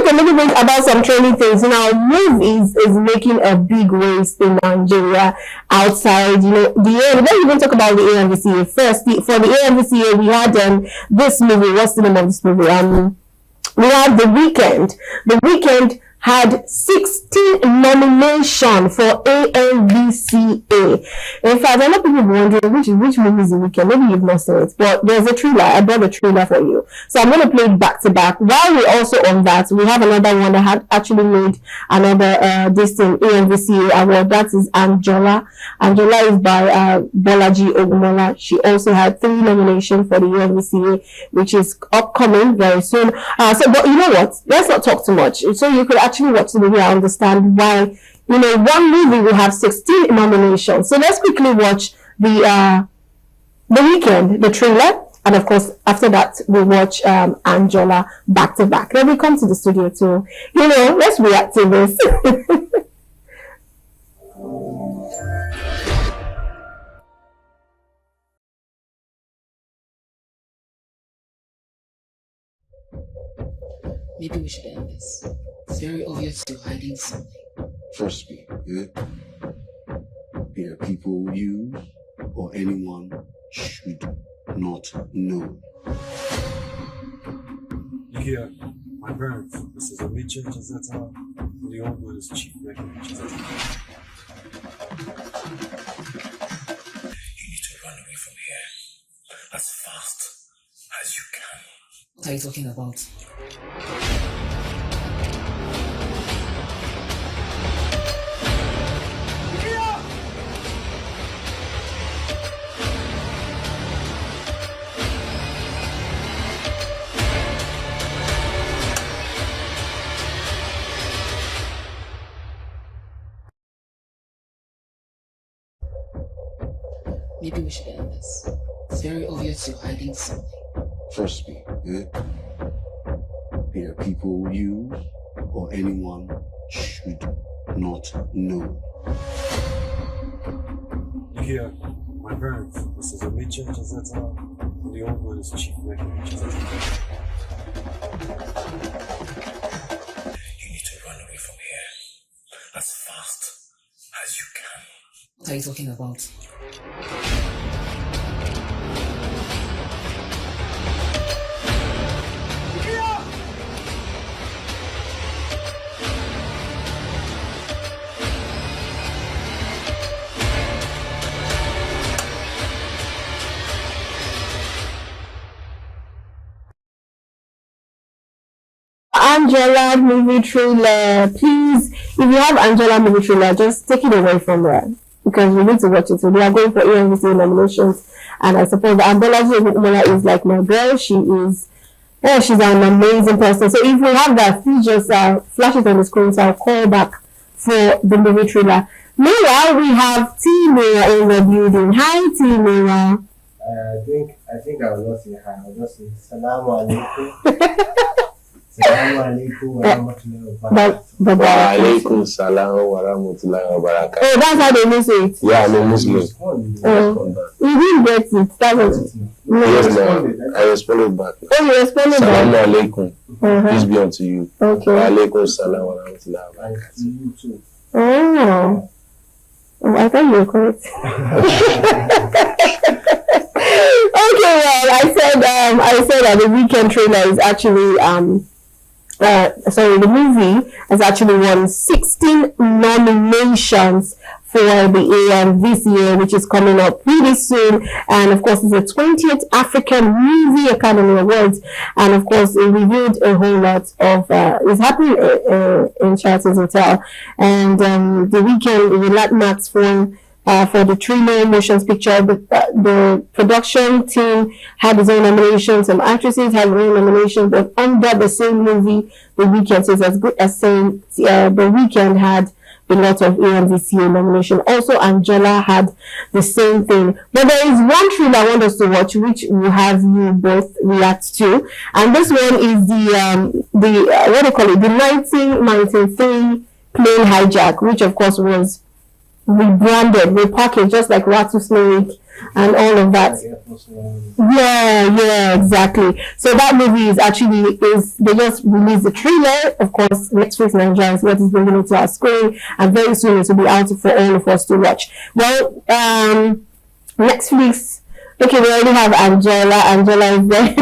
talk a little bit about some trending things. Now, movies is making a big waves in Nigeria outside, let's even talk about the AMVCA first. For the AMVCA, we had this movie. What's the name of this movie? We had The Weekend. The Weekend had 16 nominations for AMVCA. In fact, a lot of people were wondering which movie is The Weekend. Maybe you've not seen it, but there's a trailer. I brought a trailer for you, so I'm going to play it back to back. While we're also on that, we have another one that had actually made another this thing AMVCA award. That is Angela. Angela is by Bolaji Ogumola. She also had 3 nominations for the AMVCA, which is upcoming very soon. But you know what? Let's not talk too much. So you could actually watch the movie and understand why, one movie will have 16 nominations. So let's quickly watch the Weekend, the trailer, and of course, after that, we'll watch Angela back to back. Then we come to the studio to, let's react to this. Maybe we should end this. It's very obvious you're hiding something. Trust me, yeah? There are people you or anyone should not know. Yeah, my parents. This is Amicha Chazeta, the old one is Chief Record Chazeta. You need to run away from here as fast as you can. What are you talking about? Maybe we should end this. It's very obvious you're hiding something. Trust me, yeah? There are people you or anyone should not know. Yeah, my parents. This is Amicha Chazeta, the old one is Chief Record Chazeta. You need to run away from here as fast as you can. What are you talking about? Angela movie trailer. Please, if you have Angela movie trailer, just take it away from there because we need to watch it. So we are going for AMVCA nominations, and I suppose that Bolaji is like my girl. She's an amazing person. So if we have that, please just flash it on the screen. So I'll call back for the movie trailer. Meanwhile, we have T Mira in the building. Hi, T Mira. I think I will not say hi. I will just say Salamu Alaikum. Assalamu alaikum wa rahmatullahi wa barakatuh. Wa alaikum salam wa rahmatullahi wa barakatuh. Oh, that's how they miss it. Yeah, I'm a Muslim. You didn't get it. That was Yes, ma'am. I responded back. Oh, you responded back. Assalamu alaikum. Peace be unto you. Okay. Wa alaikum salam wa rahmatullahi wa barakatuh. You too. Oh, I thought you were correct. Okay, well, I said that the Weekend trailer is actually the movie has actually won 16 nominations for the AMVCA, which is coming up pretty soon. And of course, it's the 20th African Movie Academy Awards. And of course, it revealed a whole lot of, it's happening in Charlton's Hotel. And the Weekend is a landmark for the thriller motion picture. The production team had its own nominations. Some actresses had their own nominations, but under the same movie, The Weekend. So it's as good as saying The Weekend had a lot of AMVCA nomination. Also, Angela had the same thing. But there is one thriller I want us to watch, which will have you both react to. And this one is the 1993 plane hijack, which of course was rebranded, repackaged, just like Rattlesnake and all of that. Yeah, exactly. So that movie is actually they just released the trailer. Of course, Netflix Nigeria is what is bringing it to our screen, and very soon it will be out for all of us to watch. Well, Netflix. Okay, we already have Angela. Angela is there.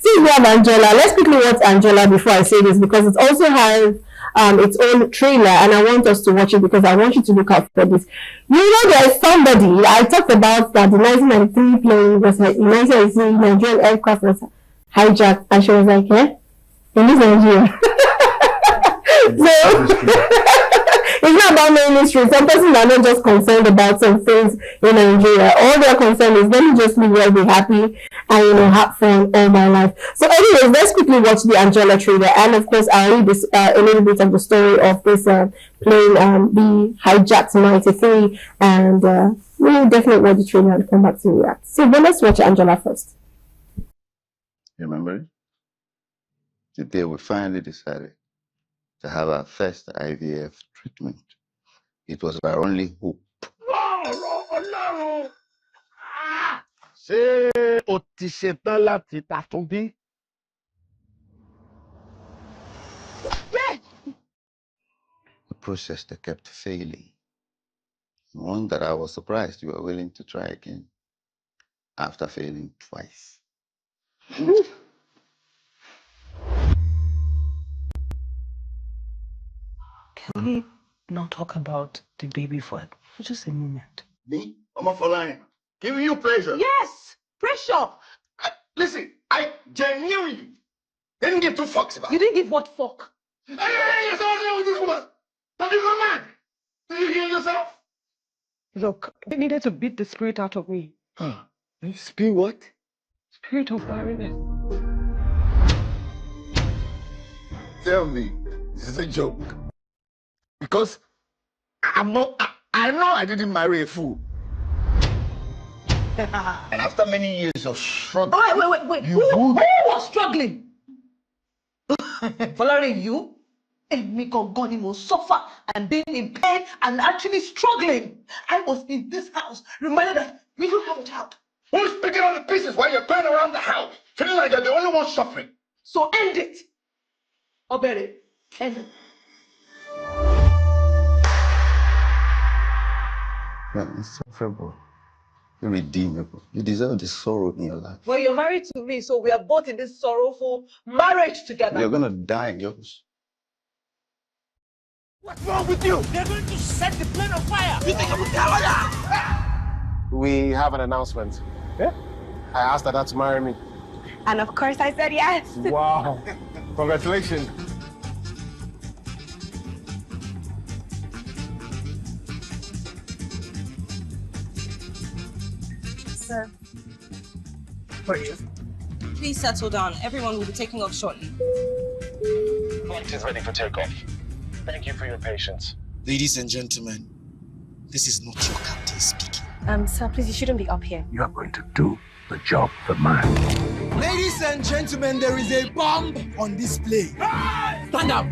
Since we have Angela, let's quickly watch Angela before I say this, because it also has its own trailer, and I want us to watch it because I want you to look out for this. You know, there's somebody I talked about that the 1993 plane was like 1993 Nigerian aircraft was hijacked, and she was like, "Eh, in this Nigeria." So it's not about knowing history. Some persons are not just concerned about some things in Nigeria. All they're concerned is, let me just live well, be happy, and have fun all my life. So anyways, let's quickly watch the Angela trailer, and of course I'll read this a little bit of the story of this plane being hijacked in 93, and we'll definitely watch the trailer and come back to react. So but let's watch Angela first. You remember it? The day we finally decided to have our first IVF treatment. It was our only hope. Ṣé o ti ṣetán láti tàtún bí? The process that kept failing. One that I was surprised you were willing to try again after failing twice. Can we not talk about the baby for just a moment? Me? I'm for lying. Giving you pressure. Yes! Pressure! Listen, I genuinely didn't give two fucks about You it. didn't give what fuck? Hey, you're so with this woman. Have you gone mad? Did you hear yourself? Look, they needed to beat the spirit out of me. You speak what? Spirit of barrenness. Tell me, this is a joke. Because I'm not, I know I didn't marry a fool. And after many years of struggle, Wait. Who was struggling? Following you? And me gone will suffer and being in pain and actually struggling. I was in this house, reminded that we don't have a child. who's picking up the pieces while you're going around the house, feeling like you're the only one suffering? So end it. Obere, end it. You're insufferable. Irredeemable. You deserve the sorrow in your life. Well, you're married to me, so we are both in this sorrowful marriage together. You're gonna die in yours. What's wrong with you? They're going to set the plane on fire. You think I'm a coward? We have an announcement. Yeah? I asked her to marry me. And of course I said yes. Wow. Congratulations. Sir, For you. please settle down. Everyone will be taking off shortly. Flight is ready for takeoff. Thank you for your patience. Ladies and gentlemen, this is not your captain speaking. Sir, please, you shouldn't be up here. You are going to do the job for man. Ladies and gentlemen, there is a bomb on this plane. Stand up.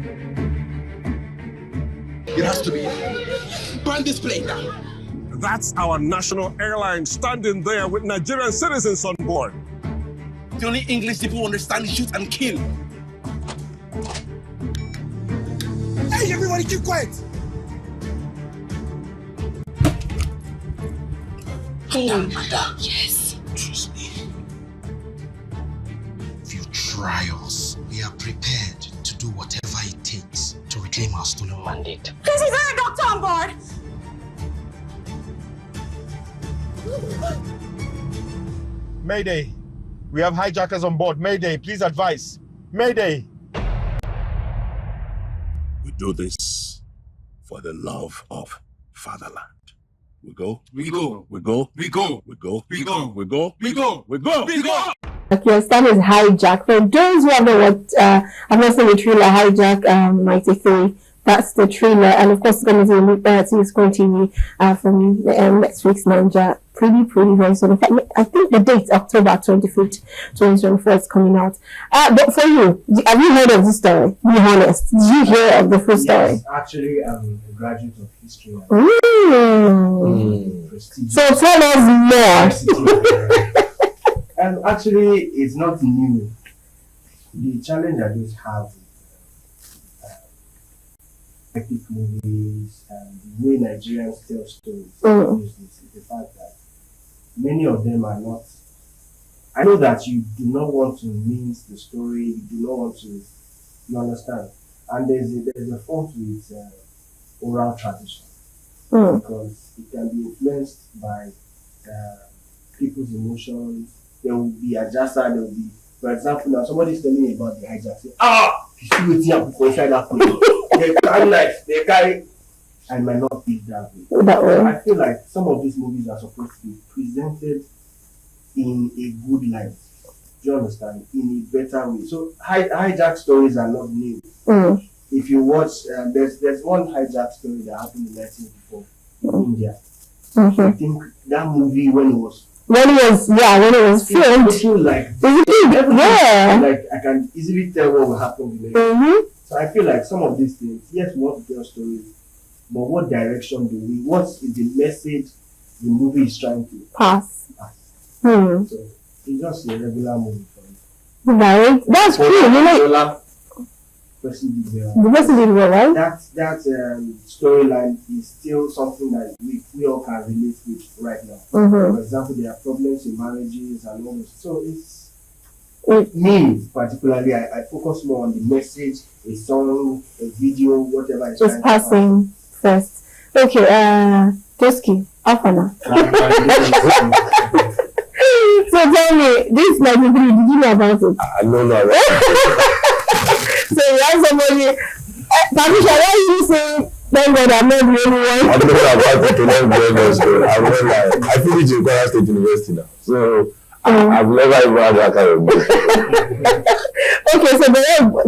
It has to be. Burn this plane down. That's our national airline standing there with Nigerian citizens on board. The only English people understand is shoot and kill. Hey, everybody, keep quiet. Madam. Yes. Trust me. If you try us, we are prepared to do whatever it takes to reclaim our stolen mandate. Please, is there a doctor on board? Mayday. We have hijackers on board. Mayday, please advise. Mayday. We do this for the love of fatherland. We go. We go. We go. We go. We go. We go. We go. We go. We go. We go. Yes, that is Hijack. For those who haven't watched, I've not seen the trailer Hijack 93. That's the trailer, and of course it's going to be to Screen TV from Netflix Nigeria pretty very soon. In fact, I think the date October 25th, 2024 is coming out. But for you, have you heard of this story? Be honest. Did you hear of the full story? Yes, actually, I'm a graduate of history. So tell us more. Actually, it's not new. The challenge I just have with epic movies and the way Nigerians tell stories is the fact that many of them are not. I know that you do not want to mince the story, you do not want to, you understand. And there's a fault with oral tradition because it can be influenced by people's emotions. There will be adjustment, there will be, for example, now somebody is telling me about the hijack, say, you see what's here before inside that place. They carry knives, they carry. I might not be that way. I feel like some of these movies are supposed to be presented in a good light. Do you understand? In a better way. So hijack stories are not new. If you watch, there's one hijack story that happened in 1984 in India. I think that movie when it was filmed, like I can easily tell what will happen next. So I feel like some of these things, yes, we want to tell stories, but what direction do we? What is the message the movie is trying to pass? So it's just a regular movie for me. Right, that's cool. The person did well, right? That storyline is still something that we all can relate with right now. For example, there are problems in marriages and all this. So it's me particularly. I focus more on the message, a song, a video, whatever. It's just passing first. Okay, Toski, Afana. So tell me, this 93, did you know about it? I know about it. So you have somebody, Patricia, why are you saying, thank God I'm not the only one? I don't know about it to not be honest. I finished in Kwara State University now. So I've never even had that kind of book. Okay, so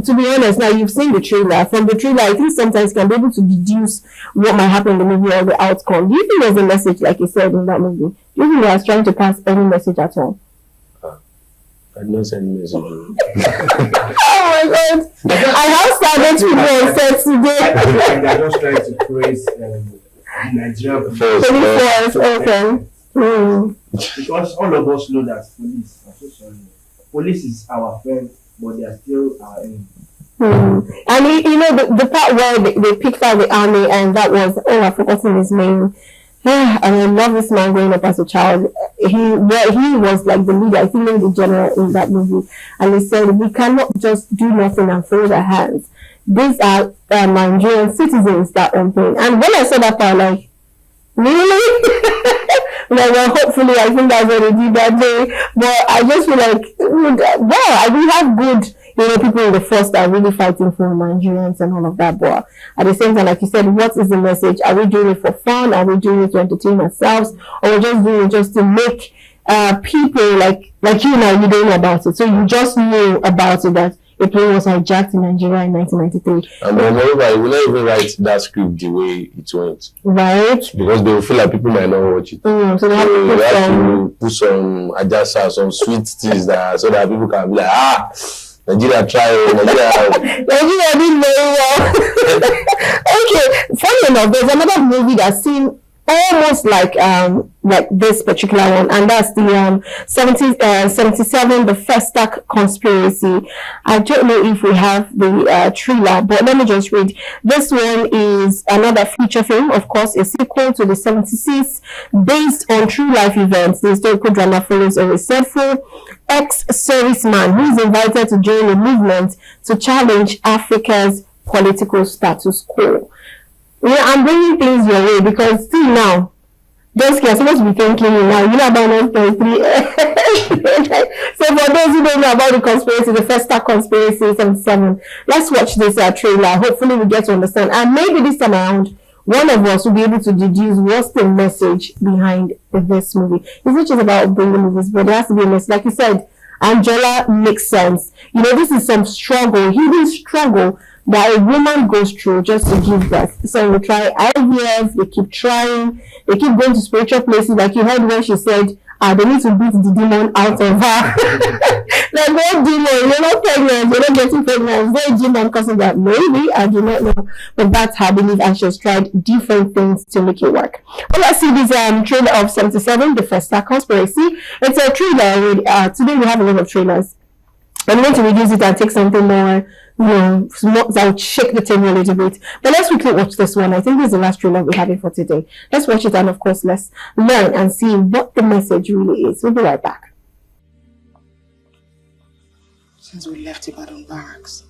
to be honest, now you've seen the trailer. From the trailer, I think sometimes you can be able to deduce what might happen in the movie or the outcome. Do you think there's a message, like you said in that movie? Do you think they are trying to pass any message at all? I don't send message. Oh my God! I have started people on set today. I feel like they're just trying to praise Nigerian because all of us know that police. I'm so sorry. Police is our friend, but they are still our enemy. And you know the part where they picked out the army, and that was I've forgotten his name. And I love this man growing up as a child. He was like the leader, I think maybe the general in that movie. And he said, we cannot just do nothing and fold our hands. These are Nigerian citizens that own thing. And when I saw that part, like, really? Like, well, hopefully, I think that's what they did that day. But I just feel like, wow, we have good, people in the force that are really fighting for Nigerians and all of that. But at the same time, like you said, what is the message? Are we doing it for fun? Are we doing it to entertain ourselves? Or we're just doing it just to make people like you now, you don't know about it. So you just knew about it that a plane was hijacked in Nigeria in 1993. And moreover, you will not even write that script the way it went. Right. Because they will feel like people might not watch it. So they have to put some adjustments, some sweet things so that people can be like, Nigeria tried, Nigeria did very well. Okay, funny enough, there's another movie that's seen almost like this particular one, and that's the 77, the Festac conspiracy. I don't know if we have the trailer, but let me just read. This one is another feature film, of course, a sequel to the 76, based on true life events. The historical drama follows a resourceful ex-serviceman who is invited to join a movement to challenge Africa's political status quo. I'm bringing things your way because still now, those kids are supposed to be thinking now, about 9.3. So for those who don't know about the conspiracy, the Festac conspiracy 77, let's watch this trailer. Hopefully we get to understand. And maybe this time around, one of us will be able to deduce what's the message behind this movie. It's not just about bringing movies, but there has to be a message. Like you said, Angela makes sense. This is some struggle, hidden struggle that a woman goes through just to give birth. So we try IVF, they keep trying, they keep going to spiritual places. Like you heard when she said, they need to beat the demon out of her. Like, what demon? You're not pregnant, you're not getting pregnant. Is there a demon causing that? Maybe, I do not know. But that's her belief, and she's tried different things to make it work. Well, let's see this trailer of 77, The First Star Conspiracy. It's a trailer. Today we have a lot of trailers. I'm going to reduce it and take something more, that will shake the table a little bit. But let's quickly watch this one. I think this is the last trailer we're having for today. Let's watch it, and of course, let's learn and see what the message really is. We'll be right back. Since we left Ibadan barracks,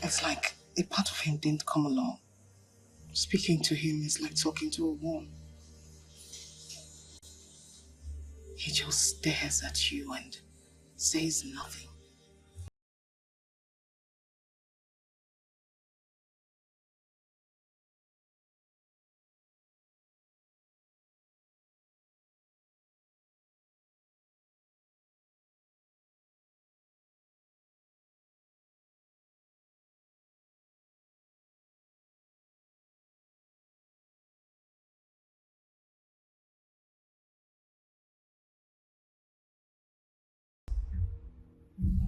it's like a part of him didn't come along. Speaking to him is like talking to a wall. He just stares at you and says nothing.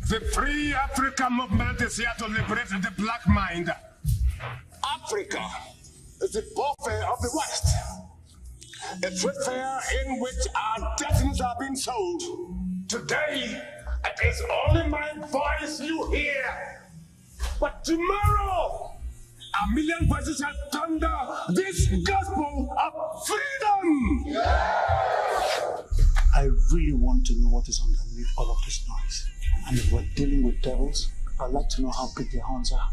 The Free Africa movement is here to liberate the black mind. Africa is the buffet of the West. A trade fair in which our destinies are being sold. Today, it is only my voice you hear. But tomorrow, a million voices shall thunder this gospel of freedom. I really want to know what is underneath all of this noise. And if we're dealing with devils, I'd like to know how big their horns are.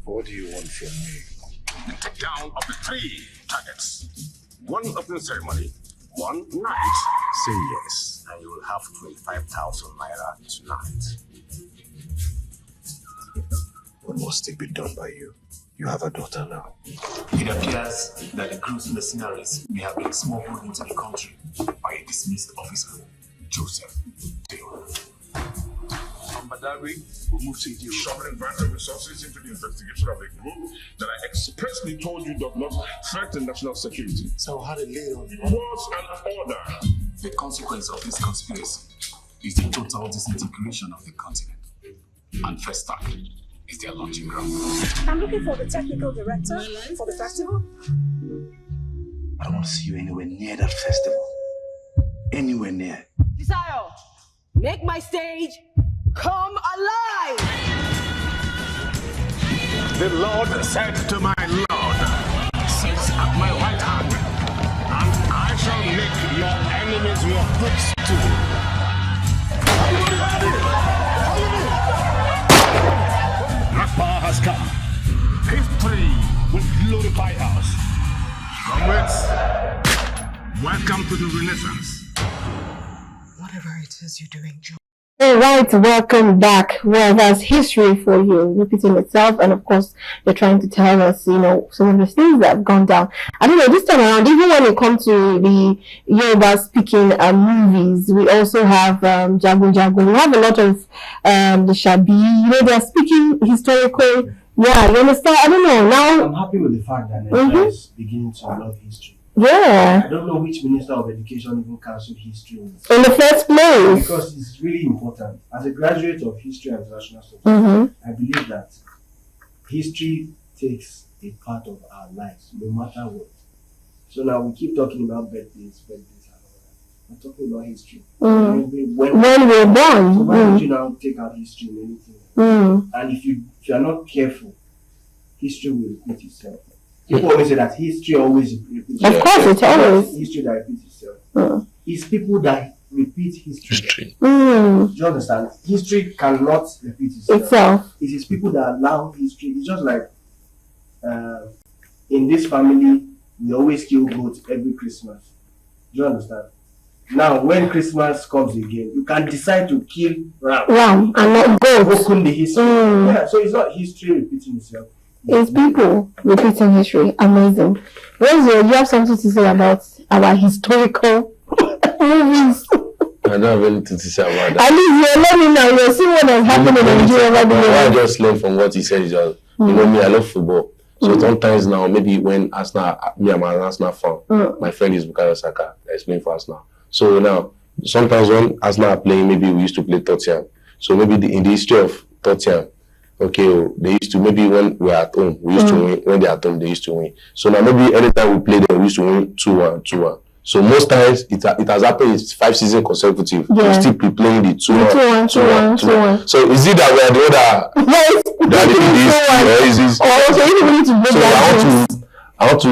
What do you want from me? The takedown of the 3 targets. 1 opening ceremony, 1 night. Say yes, and you will have 25,000 naira tonight. What must it be done by you? You have a daughter now. It appears that the gross mercenaries may have been smuggled into the country by a dismissed officer, Joseph Taylor. From Badawi, we move to Idiru. Shoveling vital resources into the investigation of a group that I expressly told you does not threaten national security. So how did they on? It was an order. The consequence of this conspiracy is the total disintegration of the continent. And First Star is their launching ground. I'm looking for the technical director for the festival. I don't want to see you anywhere near that festival. Anywhere near. Desire, make my stage come alive! The Lord said to my Lord, sit at my right hand, and I shall make your enemies your footstool. Black power has come. History will glorify us. Comrades, welcome to the Renaissance. Whatever it is you're doing, Joe. Alright, welcome back. Well, that's history for you, repeating itself, and of course, they're trying to tell us, some of the things that have gone down. I don't know, this time around, even when it comes to the Yoruba speaking movies, we also have Jagun Jagun. We have a lot of the Shabi, they're speaking historical. Yeah, you understand? I don't know. Now, I'm happy with the fact that Nigeria is beginning to love history. Yeah. I don't know which Minister of Education even cancelled history in the first place. Because it's really important. As a graduate of history and international studies, I believe that history takes a part of our lives, no matter what. So now we keep talking about birthdays and all that. We're talking about history. When we're born. So why would you now take out history in anything? And if you are not careful, history will repeat itself. People always say that history always repeats itself. Of course, it's always. History that repeats itself. It's people that repeat history. Do you understand? History cannot repeat itself. It is people that allow history. It's just like in this family, we always kill goats every Christmas. Do you understand? Now, when Christmas comes again, you can decide to kill ram and not goats. Open the history. Yeah, so it's not history repeating itself. It's people repeating history. Amazing. You have something to say about our historical movies? I don't have anything to say about that. At least you're learning now. You're seeing what has happened in Nigeria. I just learned from what he said. Is just, you know me, I love football. So sometimes now, maybe when Arsenal, me I'm an Arsenal fan, my friend is Bukayo Saka, that's playing for Arsenal. So now, sometimes when Arsenal are playing, maybe we used to play Tottenham. So maybe in the history of Tottenham, okay, they used to, maybe when we're at home, we used to win. When they're at home, they used to win. So now maybe anytime we play them, we used to win 2-1, 2-1. So most times it has happened. It's 5 seasons consecutive. Yeah. We still be playing the 2-1, 2-1, 2-1. So is it that we are the other? Yes. That is this? So you need to break that. I want to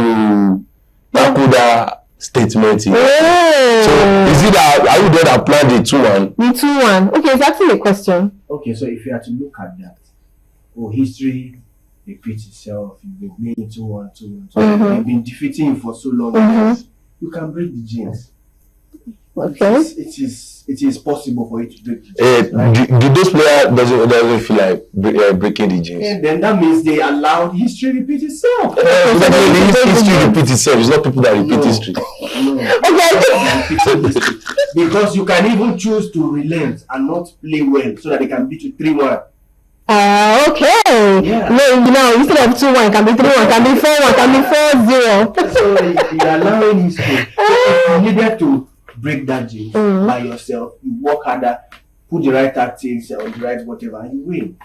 tackle that statement here. Oh. So is it that are you there that planned the 2-1? The 2-1. Okay, it's actually a question. Okay, so if you had to look at that, history repeats itself. You've been playing 2-1, 2-1. So you've been defeating him for so long. You can break the genes. Okay. It is possible for you to break the genes. Do those players doesn't feel like breaking the genes? And then that means they allowed history repeat itself. History repeats itself. It's not people that repeat history. No. Because you can even choose to relent and not play well so that they can beat you 3-1. Okay. Yeah. No, instead of 2-1, can be 3-1, can be 4-1, can be 4-0. So you're allowing history. So if you needed to break that gene by yourself, you work harder, put the right tactics or the right whatever, and you win.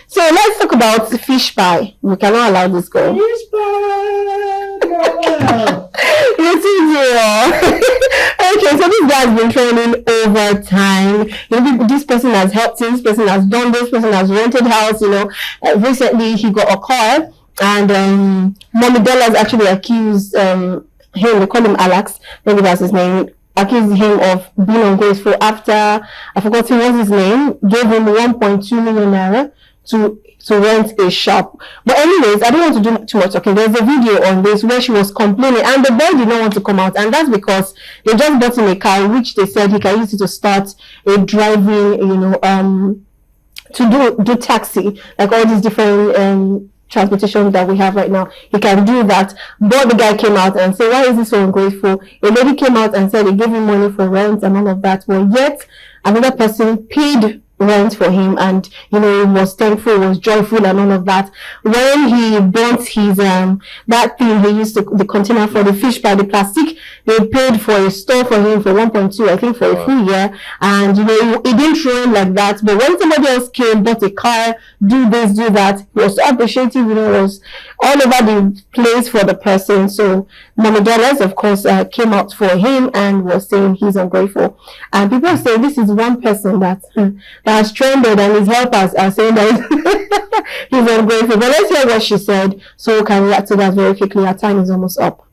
So let's talk about fish pie. We cannot allow this go. Fish pie. Okay, so this guy has been training over time. You know, this person has helped him, this person has done this, person has rented house, you know. Recently he got a car, and Mommy Dollars actually accused him, they call him Alex, maybe that's his name, accused him of being ungrateful after, I forgot what his name, gave him 1.2 million naira to rent a shop. But anyways, I don't want to do too much talking. There's a video on this where she was complaining and the boy did not want to come out, and that's because they just bought him a car which they said he can use it to start a driving, you know, to do taxi, like all these different transportation that we have right now. He can do that. But the guy came out and said, why is this so ungrateful? A lady came out and said they gave him money for rent and all of that. But yet another person paid rent for him, and you know, he was thankful, was joyful and all of that. When he burnt his that thing he used the container for the fish pie, the plastic, they paid for a store for him for 1.2, I think, for a full year. And you know, it didn't show him like that. But when somebody else came, bought a car, do this, do that, he was so appreciative, you know, was all over the place for the person. So Mama Dollars, of course, came out for him and was saying he's ungrateful. And people say this is one person that has trended, and his helpers are saying that he's ungrateful. But let's hear what she said so we can react to that very quickly. Our time is almost up.